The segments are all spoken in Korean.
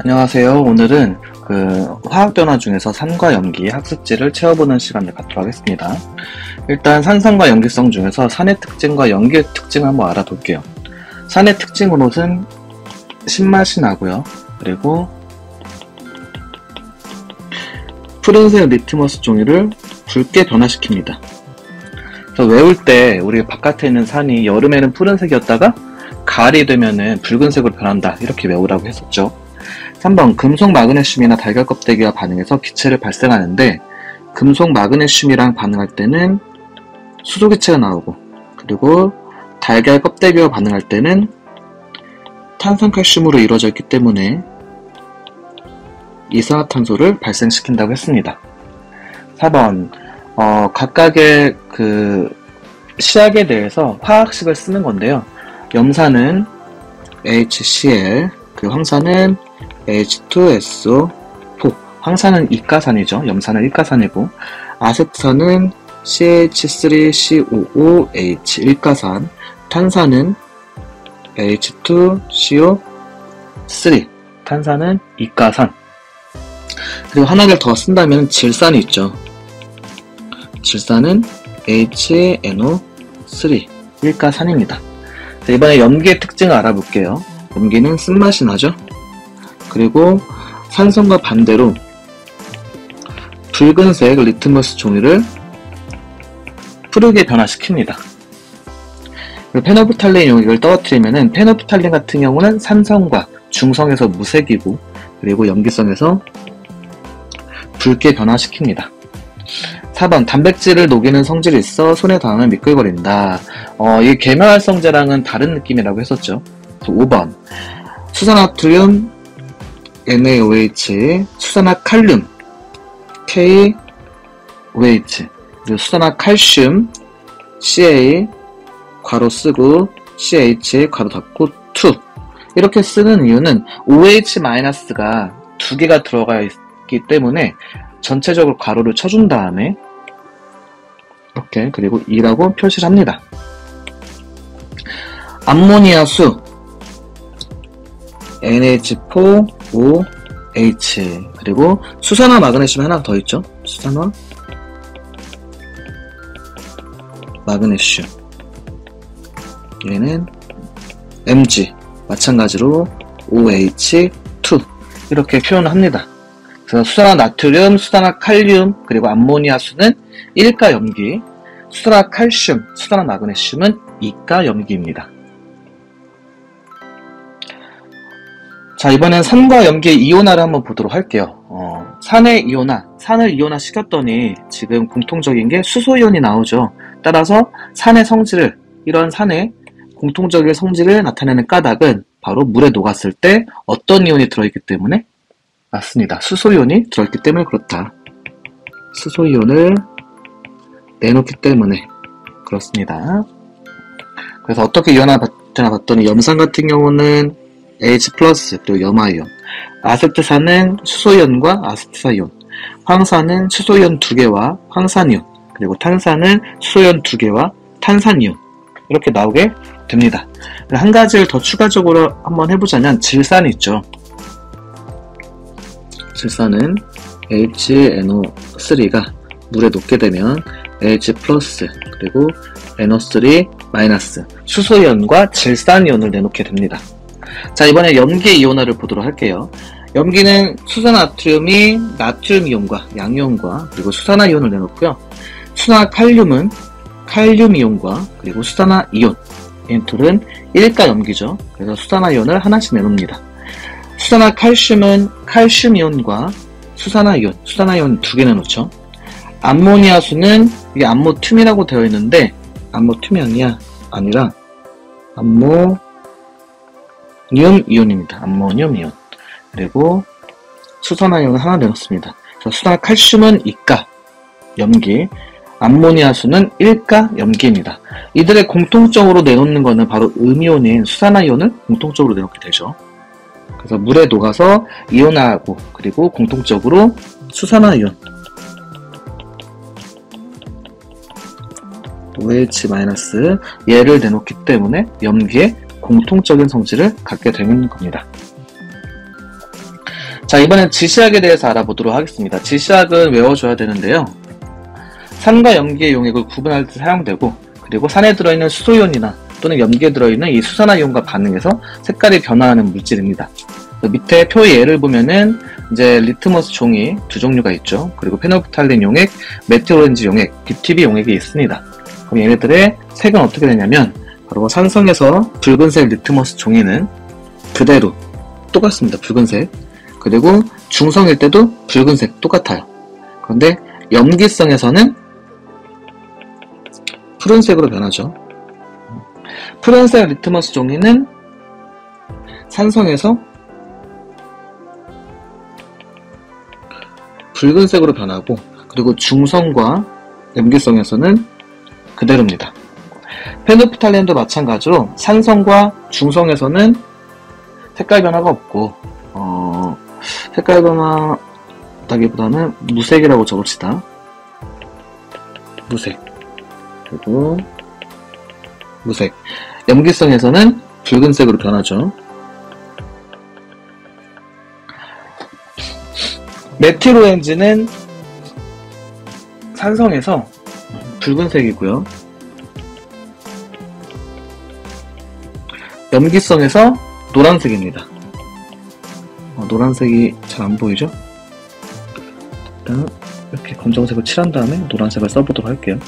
안녕하세요. 오늘은 화학 변화 중에서 산과 염기 학습지를 채워보는 시간을 갖도록 하겠습니다. 일단 산성과 염기성 중에서 산의 특징과 염기의 특징을 한번 알아볼게요. 산의 특징으로는 신맛이 나고요. 그리고 푸른색 리트머스 종이를 붉게 변화시킵니다. 그래서 외울 때 우리 바깥에 있는 산이 여름에는 푸른색이었다가 가을이 되면은 붉은색으로 변한다, 이렇게 외우라고 했었죠. 3번 금속 마그네슘이나 달걀 껍데기와 반응해서 기체를 발생하는데, 금속 마그네슘이랑 반응할 때는 수소기체가 나오고, 그리고 달걀 껍데기와 반응할 때는 탄산칼슘으로 이루어져 있기 때문에 이산화탄소를 발생시킨다고 했습니다. 4번 각각의 시약에 대해서 화학식을 쓰는 건데요. 염산은 HCl, 그리고 황산은 H2SO4, 황산은 이가산이죠. 염산은 일가산이고, 아세트산은 CH3COOH, 일가산, 탄산은 H2CO3, 탄산은 이가산. 그리고 하나를 더 쓴다면 질산이 있죠. 질산은 HNO3, 일가산입니다. 이번에 염기의 특징을 알아볼게요. 염기는 쓴맛이 나죠. 그리고 산성과 반대로 붉은색 리트머스 종이를 푸르게 변화시킵니다. 그리고 페노프탈린 용액을 떨어뜨리면은, 페노프탈린 같은 경우는 산성과 중성에서 무색이고, 그리고 염기성에서 붉게 변화시킵니다. 4번 단백질을 녹이는 성질이 있어 손에 닿으면 미끌거린다. 이게 계면활성제랑은 다른 느낌이라고 했었죠. 5번 수산나트륨 NaOH, 수산화칼륨 KOH, 그리고 수산화칼슘 CA 괄호 쓰고 CH 괄호 닫고 2, 이렇게 쓰는 이유는 OH-가 두 개가 들어가 있기 때문에 전체적으로 괄호를 쳐준 다음에 이렇게, 그리고 2라고 표시를 합니다. 암모니아수 NH4OH, 그리고 수산화 마그네슘 하나 더 있죠. 수산화 마그네슘, 얘는 Mg, 마찬가지로 OH2, 이렇게 표현을 합니다. 그래서 수산화 나트륨, 수산화 칼륨, 그리고 암모니아수는 일가 염기, 수산화 칼슘, 수산화 마그네슘은 이가 염기입니다. 자, 이번엔 산과 염기의 이온화를 한번 보도록 할게요. 산의 이온화, 산을 이온화 시켰더니 지금 공통적인 게 수소이온이 나오죠. 따라서 산의 성질을, 이런 산의 공통적인 성질을 나타내는 까닭은 바로 물에 녹았을 때 어떤 이온이 들어있기 때문에? 맞습니다. 수소이온이 들어있기 때문에 그렇다. 수소이온을 내놓기 때문에 그렇습니다. 그래서 어떻게 이온화 되나 봤더니, 염산 같은 경우는 H+, 그리고 염화이온, 아세트산은 수소이온과 아세트사이온, 황산은 수소이온 2개와 황산이온, 그리고 탄산은 수소이온 2개와 탄산이온, 이렇게 나오게 됩니다. 한 가지를 더 추가적으로 한번 해보자면, 질산이 있죠. 질산은 HNO3가 물에 녹게 되면 H+, 그리고 NO3- 수소이온과 질산이온을 내놓게 됩니다. 자, 이번에 염기의 이온화를 보도록 할게요. 염기는 수산나트륨이 나트륨이온과 양이온과 그리고 수산화이온을 내놓고요. 수산화칼륨은 칼륨이온과 그리고 수산화이온, 이 둘은 일가 염기죠. 그래서 수산화이온을 하나씩 내놓습니다. 수산화칼슘은 칼슘이온과 수산화이온, 수산화이온 2개 내놓죠. 암모니아수는, 이게 암모튬이라고 되어 있는데 암모튬이 아니라 암모늄 이온입니다. 암모늄 이온. 그리고 수산화이온을 하나 내놓습니다. 수산화칼슘은 이가 염기, 암모니아수는 일가 염기입니다. 이들의 공통적으로 내놓는 것은 바로 음이온인 수산화이온을 공통적으로 내놓게 되죠. 그래서 물에 녹아서 이온화하고, 그리고 공통적으로 수산화이온 OH- 얘를 내놓기 때문에 염기의 공통적인 성질을 갖게 되는 겁니다. 자, 이번엔 지시학에 대해서 알아보도록 하겠습니다. 지시학은 외워줘야 되는데요. 산과 염기의 용액을 구분할 때 사용되고, 그리고 산에 들어있는 수소이온이나 또는 염기에 들어있는 이 수산화이온과 반응해서 색깔이 변화하는 물질입니다. 밑에 표 예를 보면은 이제 리트머스 종이 두 종류가 있죠. 그리고 페놀프탈린 용액, 메틸오렌지 용액, BTB 용액이 있습니다. 그럼 얘네들의 색은 어떻게 되냐면 바로 산성에서 붉은색 리트머스 종이는 그대로 똑같습니다. 붉은색. 그리고 중성일 때도 붉은색 똑같아요. 그런데 염기성에서는 푸른색으로 변하죠. 푸른색 리트머스 종이는 산성에서 붉은색으로 변하고, 그리고 중성과 염기성에서는 그대로입니다. 페놀프탈렌도 마찬가지로 산성과 중성에서는 색깔 변화가 없고, 색깔 변화다기보다는 무색이라고 적읍시다. 무색. 그리고 무색. 염기성에서는 붉은색으로 변하죠. 메틸오렌지는 산성에서 붉은색이고요. 염기성에서 노란색입니다. 노란색이 잘 안 보이죠? 일단 이렇게 검정색을 칠한 다음에 노란색을 써보도록 할게요.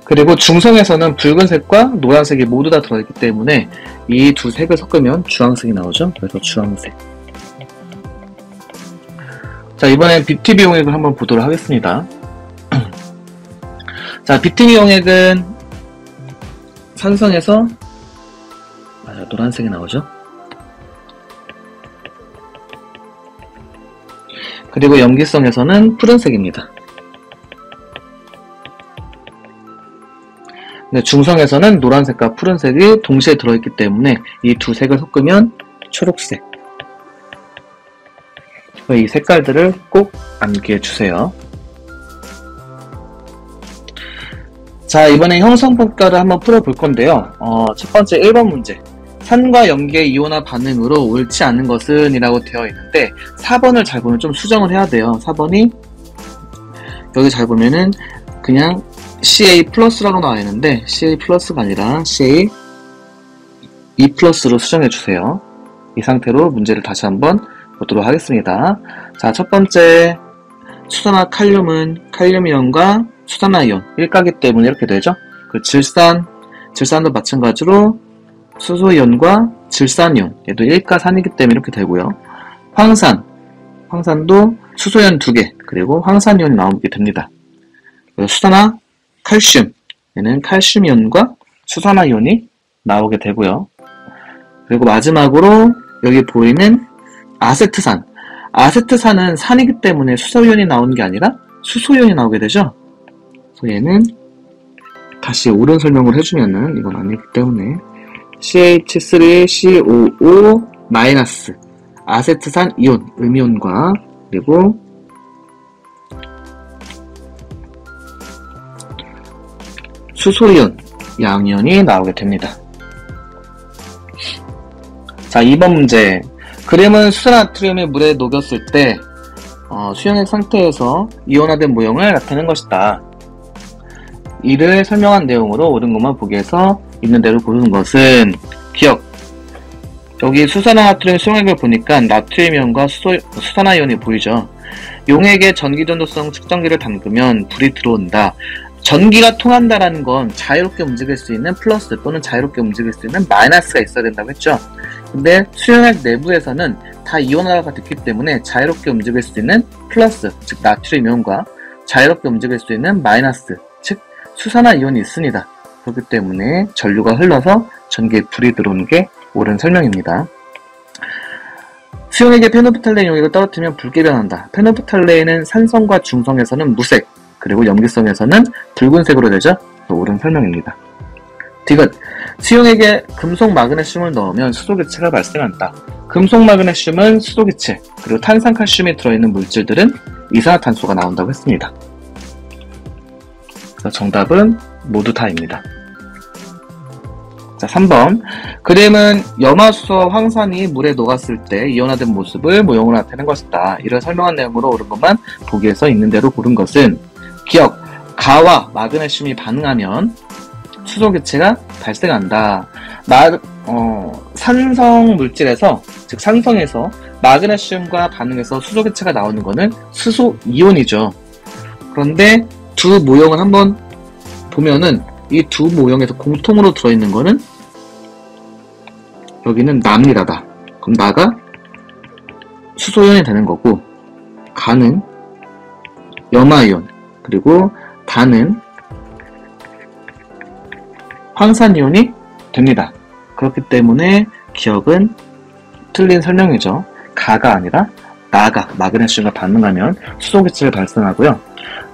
그리고 중성에서는 붉은색과 노란색이 모두 다 들어있기 때문에 이 두 색을 섞으면 주황색이 나오죠. 그래서 주황색. 자, 이번엔 BTB 용액을 한번 보도록 하겠습니다. 자, BTB 용액은 산성에서 노란색이 나오죠. 그리고 염기성에서는 푸른색입니다. 근데 중성에서는 노란색과 푸른색이 동시에 들어있기 때문에 이 두 색을 섞으면 초록색. 이 색깔들을 꼭 암기해 주세요. 자, 이번에 형성평가를 한번 풀어볼 건데요. 첫 번째 1번 문제. 산과 염기의 이온화 반응으로 옳지 않은 것은 이라고 되어 있는데 4번을 잘 보면 좀 수정을 해야 돼요. 4번이 여기 잘 보면은 그냥 CA 플러스라고 나와 있는데 CA 플러스가 아니라 CA E 플러스로 수정해 주세요. 이 상태로 문제를 다시 한번 보도록 하겠습니다. 자, 첫 번째 수산화 칼륨은 칼륨이온과 수산화이온 1가기 때문에 이렇게 되죠. 그 질산도 마찬가지로 수소이온과 질산이온 얘도 1가 산이기 때문에 이렇게 되고요. 황산도 수소이온 2개 그리고 황산이온이 나오게 됩니다. 수산화 칼슘 얘는 칼슘이온과 수산화이온이 나오게 되고요. 그리고 마지막으로 여기 보이는 아세트산은 산이기 때문에 수소이온이 나오는 게 아니라 수소이온이 나오게 되죠. 그래서 얘는 다시 옳은 설명을 해주면은 이건 아니기 때문에 CH3COO- 아세트산 이온, 음이온과 그리고 수소이온, 양이온이 나오게 됩니다. 자, 2번 문제. 그림은 수산나트륨이 물에 녹였을 때 수용액 상태에서 이온화된 모형을 나타낸 것이다. 이를 설명한 내용으로 옳은 것만 보기 위해서 있는 대로 고르는 것은 기억. 여기 수산화나트륨 수용액을 보니까 나트륨이온과 수산화이온이 보이죠. 용액의 전기전도성 측정기를 담그면 불이 들어온다. 전기가 통한다라는 건 자유롭게 움직일 수 있는 플러스 또는 자유롭게 움직일 수 있는 마이너스가 있어야 된다고 했죠. 근데 수용액 내부에서는 다 이온화가 됐기 때문에 자유롭게 움직일 수 있는 플러스, 즉 나트륨이온과 자유롭게 움직일 수 있는 마이너스, 즉 수산화이온이 있습니다. 그렇기 때문에 전류가 흘러서 전기에 불이 들어오는 게 옳은 설명입니다. 수용액에 페놀프탈레인 용액을 떨어뜨리면 붉게 변한다. 페놀프탈레인은 산성과 중성에서는 무색, 그리고 염기성에서는 붉은색으로 되죠. 옳은 설명입니다. 디귿. 수용액에 금속 마그네슘을 넣으면 수소기체가 발생한다. 금속 마그네슘은 수소기체, 그리고 탄산칼슘이 들어있는 물질들은 이산화탄소가 나온다고 했습니다. 그래서 정답은 모두 다입니다. 자, 3번. 그림은 염화수소와 황산이 물에 녹았을 때 이온화된 모습을 모형으로 나타낸 것이다. 이를 설명한 내용으로 옳은 것만 보기에서 있는 대로 고른 것은 기억, 가와 마그네슘이 반응하면 수소기체가 발생한다. 산성 물질에서, 즉 산성에서 마그네슘과 반응해서 수소기체가 나오는 것은 수소이온이죠. 그런데 두 모형을 한번 보면은 이 두 모형에서 공통으로 들어있는 거는 여기는 남이라다. 그럼 나가 수소이온이 되는 거고, 가는 염화이온, 그리고 다는 황산이온이 됩니다. 그렇기 때문에 기억은 틀린 설명이죠. 가가 아니라 나가 마그네슘과 반응하면 수소기체를 발생하고요.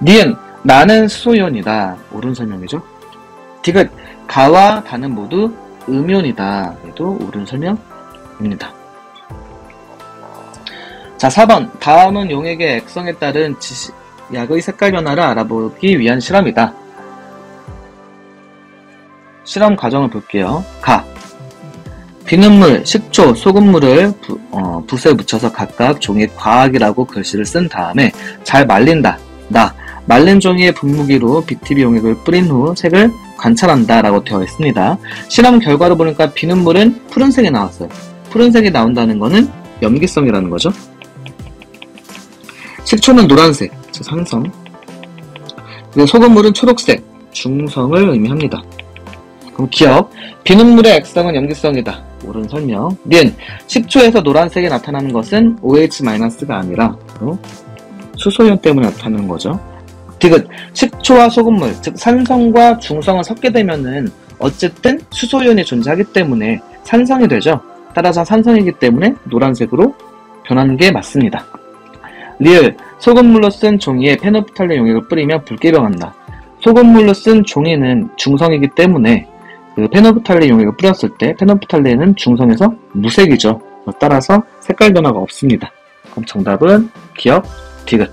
니은 나는 수소이온이다. 옳은 설명이죠. 디귿 가와 다는 모두 음이온이다. 얘도 옳은 설명입니다. 자, 4번. 다음은 용액의 액성에 따른 약의 색깔 변화를 알아보기 위한 실험이다. 실험 과정을 볼게요. 가. 비눗물, 식초, 소금물을 붓에 묻혀서 각각 종이에 과학이라고 글씨를 쓴 다음에 잘 말린다. 나. 말린 종이에 분무기로 BTB 용액을 뿌린 후 색을 관찰한다 라고 되어 있습니다. 실험 결과로 보니까 비눗물은 푸른색이 나왔어요. 푸른색이 나온다는 거는 염기성이라는 거죠. 식초는 노란색, 즉 산성. 그리고 소금물은 초록색, 중성을 의미합니다. 그럼 기억, 비눗물의 액성은 염기성이다. 옳은 설명. 니은, 식초에서 노란색이 나타나는 것은 OH-가 아니라 수소이온 때문에 나타나는 거죠. 디귿, 식초와 소금물, 즉 산성과 중성을 섞게 되면은 어쨌든 수소이온이 존재하기 때문에 산성이 되죠. 따라서 산성이기 때문에 노란색으로 변하는 게 맞습니다. 리을, 소금물로 쓴 종이에 페노프탈렌 용액을 뿌리면 붉게 변한다. 소금물로 쓴 종이는 중성이기 때문에 그 페노프탈렌 용액을 뿌렸을 때 페노프탈렌은 중성에서 무색이죠. 따라서 색깔 변화가 없습니다. 그럼 정답은 기억, 디귿.